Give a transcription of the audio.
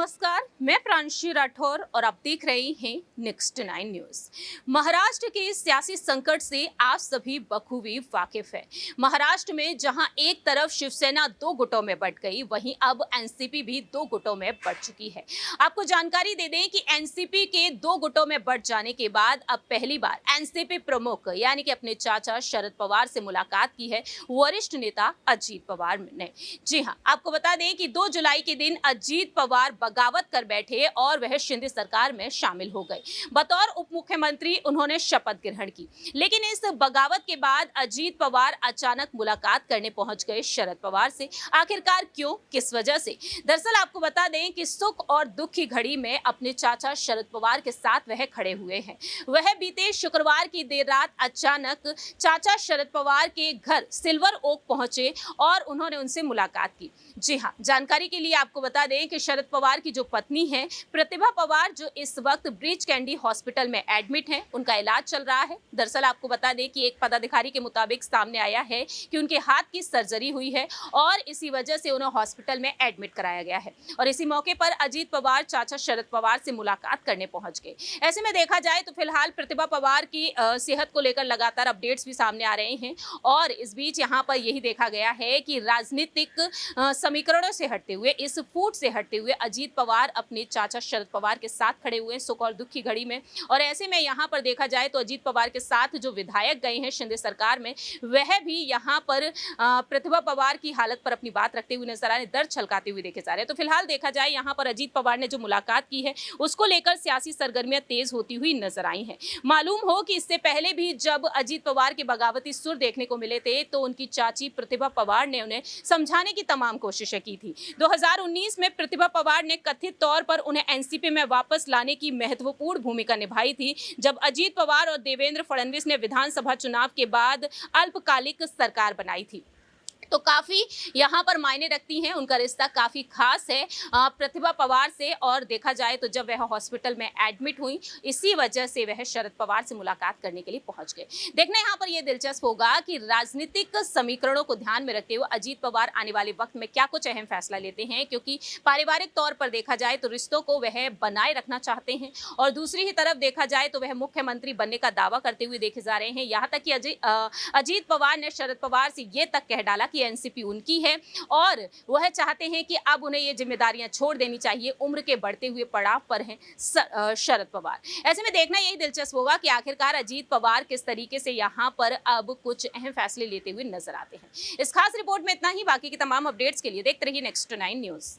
नमस्कार, मैं प्रांशी राठौर और आप देख रहे हैं नेक्स्ट 9 न्यूज। महाराष्ट्र के सियासी संकट से आप सभी बखूबी वाकिफ हैं। महाराष्ट्र में जहां एक तरफ शिवसेना दो गुटों में बंट गई, वहीं अब एनसीपी भी दो गुटों में बंट चुकी है। आपको जानकारी दे दें कि एनसीपी के दो गुटों में बंट जाने के बाद अब पहली बार एनसीपी प्रमुख यानी कि अपने चाचा शरद पवार से मुलाकात की है वरिष्ठ नेता अजीत पवार ने। जी हां, आपको बता दें कि 2 जुलाई के दिन अजीत पवार बगावत कर बैठे और वह शिंदे सरकार में शामिल हो गए। बतौर उप मुख्यमंत्री उन्होंने शपथ ग्रहण की, लेकिन इस बगावत के बाद अजीत पवार अचानक मुलाकात करने पहुंच गए शरद पवार से। आखिरकार क्यों, किस वजह से? दरअसल आपको बता दें कि सुख और दुख की घड़ी में अपने चाचा शरद पवार के साथ वह खड़े हुए हैं। वह बीते शुक्रवार की देर रात अचानक चाचा शरद पवार के घर सिल्वर ओक पहुंचे और उन्होंने उनसे मुलाकात की। जी हां, जानकारी के लिए आपको बता दें कि शरद पवार की जो पत्नी है प्रतिभा पवार, जो इस वक्त ब्रीच कैंडी हॉस्पिटल में एडमिट हैं, उनका इलाज चल रहा है। दरअसल आपको बता दें कि एक पदाधिकारी के मुताबिक सामने आया है कि उनके हाथ की सर्जरी हुई है और इसी वजह से उन्हें हॉस्पिटल में एडमिट कराया गया है। और इसी मौके पर अजीत पवार चाचा शरद पवार से मुलाकात करने पहुंच गए। ऐसे में देखा जाए तो फिलहाल प्रतिभा पवार की सेहत को लेकर लगातार अपडेट्स भी सामने आ रहे हैं और इस बीच यहाँ पर यही देखा गया है कि राजनीतिक समीकरणों से हटते हुए, इस फूट से हटते हुए अजीत पवार अपने चाचा शरद पवार के साथ खड़े हुए हैं सुख और दुख की घड़ी में। और ऐसे में यहाँ पर देखा जाए तो अजीत पवार के साथ जो विधायक गए हैं शिंदे सरकार में, वह भी यहाँ पर प्रतिभा पवार की हालत पर अपनी बात रखते हुए नजर आ रहे, दर्द छलकाते हुए देखे जा रहे हैं। तो फिलहाल देखा जाए यहाँ पर अजीत पवार ने जो मुलाकात की है उसको लेकर सियासी सरगर्मियां तेज होती हुई नजर आई हैं। मालूम हो कि इससे पहले भी जब अजीत पवार के बगावती सुर देखने को मिले थे तो उनकी चाची प्रतिभा पवार ने उन्हें समझाने की तमाम कोशिशें की थी। 2019 में प्रतिभा पवार ने कथित तौर पर उन्हें एनसीपी में वापस लाने की महत्वपूर्ण भूमिका निभाई थी, जब अजीत पवार और देवेंद्र फडणवीस ने विधानसभा चुनाव के बाद अल्पकालिक सरकार बनाई थी। तो काफी यहाँ पर मायने रखती हैं, उनका रिश्ता काफी खास है प्रतिभा पवार से। और देखा जाए तो जब वह हॉस्पिटल में एडमिट हुई, इसी वजह से वह शरद पवार से मुलाकात करने के लिए पहुंच गए। देखना यहाँ पर यह दिलचस्प होगा कि राजनीतिक समीकरणों को ध्यान में रखते हुए अजीत पवार आने वाले वक्त में क्या कुछ अहम फैसला लेते हैं, क्योंकि पारिवारिक तौर पर देखा जाए तो रिश्तों को वह बनाए रखना चाहते हैं और दूसरी ही तरफ देखा जाए तो वह मुख्यमंत्री बनने का दावा करते हुए देखे जा रहे हैं। यहाँ तक कि अजीत पवार ने शरद पवार से ये तक कह डाला कि एनसीपी उनकी है और वह चाहते हैं कि अब उन्हें ये जिम्मेदारियां छोड़ देनी चाहिए। उम्र के बढ़ते हुए पड़ाव पर हैं शरद पवार। ऐसे में देखना यही दिलचस्प होगा कि आखिरकार अजीत पवार किस तरीके से यहां पर अब कुछ अहम फैसले लेते हुए नजर आते हैं। इस खास रिपोर्ट में इतना ही। बाकी की तमाम अपडेट्स के लिए देखते रहिए नेक्स्ट 9 न्यूज।